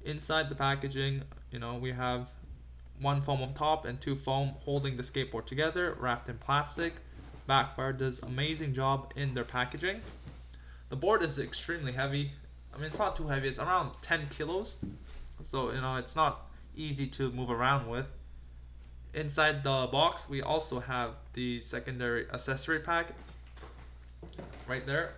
Inside the packaging, we have one foam on top and two foam holding the skateboard together, wrapped in plastic. Backfire does amazing job in their packaging. The board is extremely heavy. I mean, it's not too heavy. It's around 10 kilos, so it's not easy to move around with. Inside the box, we also have the secondary accessory pack right there.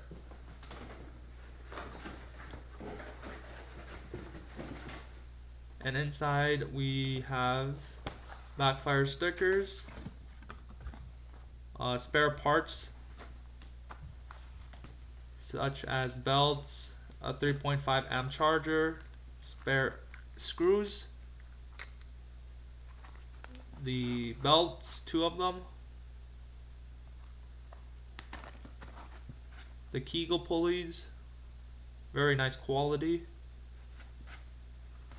And inside we have Backfire stickers, spare parts such as belts, a 3.5 amp charger, spare screws, the belts, two of them, the Kegel pulleys, very nice quality,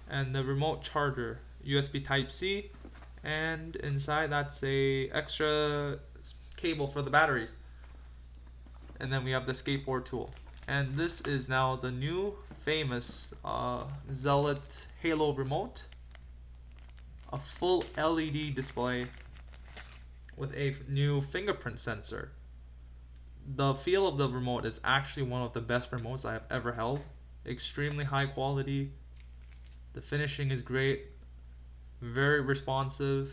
and the remote charger, USB Type C, and inside that's a extra cable for the battery. And then we have the skateboard tool. And this is now the new famous Zealot Halo remote, a full LED display with a new fingerprint sensor. The feel of the remote is actually one of the best remotes I have ever held. Extremely high quality. The finishing is great. Very responsive.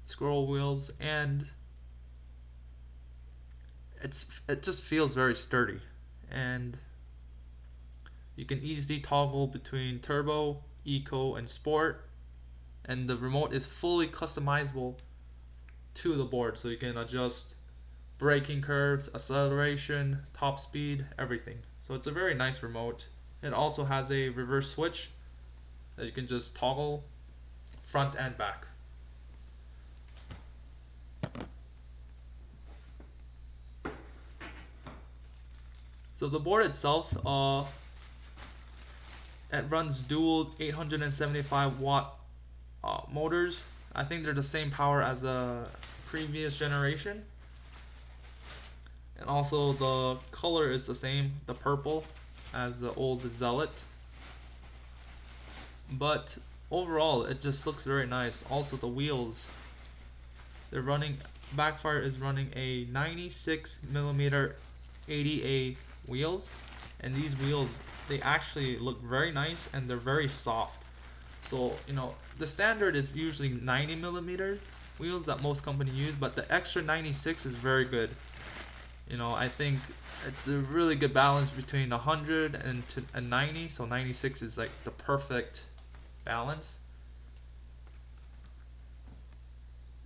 Scroll wheels, and it just feels very sturdy. And you can easily toggle between turbo, eco, and sport. And the remote is fully customizable to the board, so you can adjust braking curves, acceleration, top speed, everything. So it's a very nice remote. It also has a reverse switch that you can just toggle front and back. So the board itself, it runs dual 875 watt motors. I think they're the same power as a previous generation. And also the color is the same, the purple, as the old Zealot. But overall, it just looks very nice. Also the wheels, Backfire is running a 96mm 80A wheels, and these wheels, they actually look very nice and they're very soft. So the standard is usually 90mm wheels that most companies use, but the extra 96 is very good. I think it's a really good balance between 100 and 90, so 96 is like the perfect balance.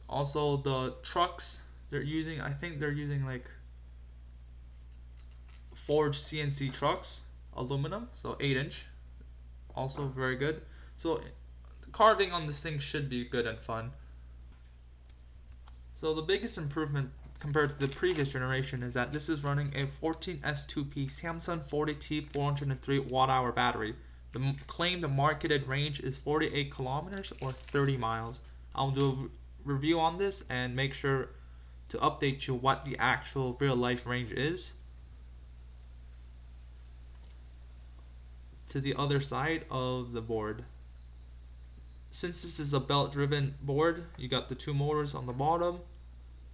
Also the trucks I think they're using like forged CNC trucks, aluminum, so 8-inch, also very good. So the carving on this thing should be good and fun. So the biggest improvement compared to the previous generation is that this is running a 14S2P Samsung 40T 403 watt-hour battery. The claimed marketed range is 48 kilometers or 30 miles. I'll do a review on this and make sure to update you what the actual real life range is. To the other side of the board, since this is a belt driven board, you got the two motors on the bottom.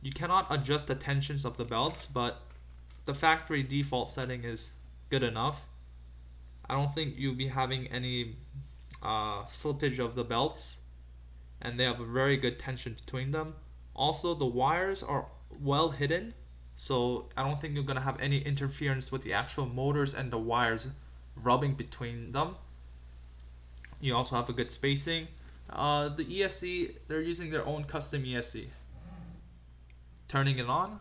You cannot adjust the tensions of the belts, but the factory default setting is good enough. I don't think you'll be having any slippage of the belts, and they have a very good tension between them. Also, the wires are well hidden, so I don't think you're going to have any interference with the actual motors and the wires rubbing between them. You also have a good spacing. The ESC, they're using their own custom ESC. Turning it on.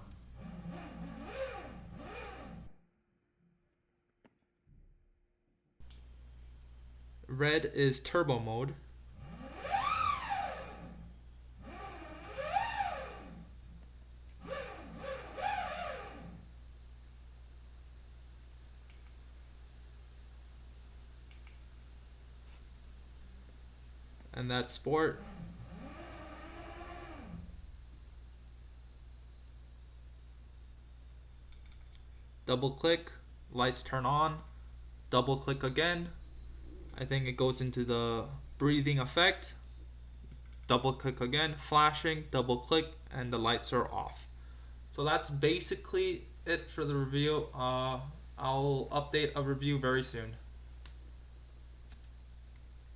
Red is turbo mode. And that's sport. Double click, lights turn on. Double click again. I think it goes into the breathing effect. Double click again, flashing, double click, and the lights are off. So that's basically it for the review. I'll update a review very soon.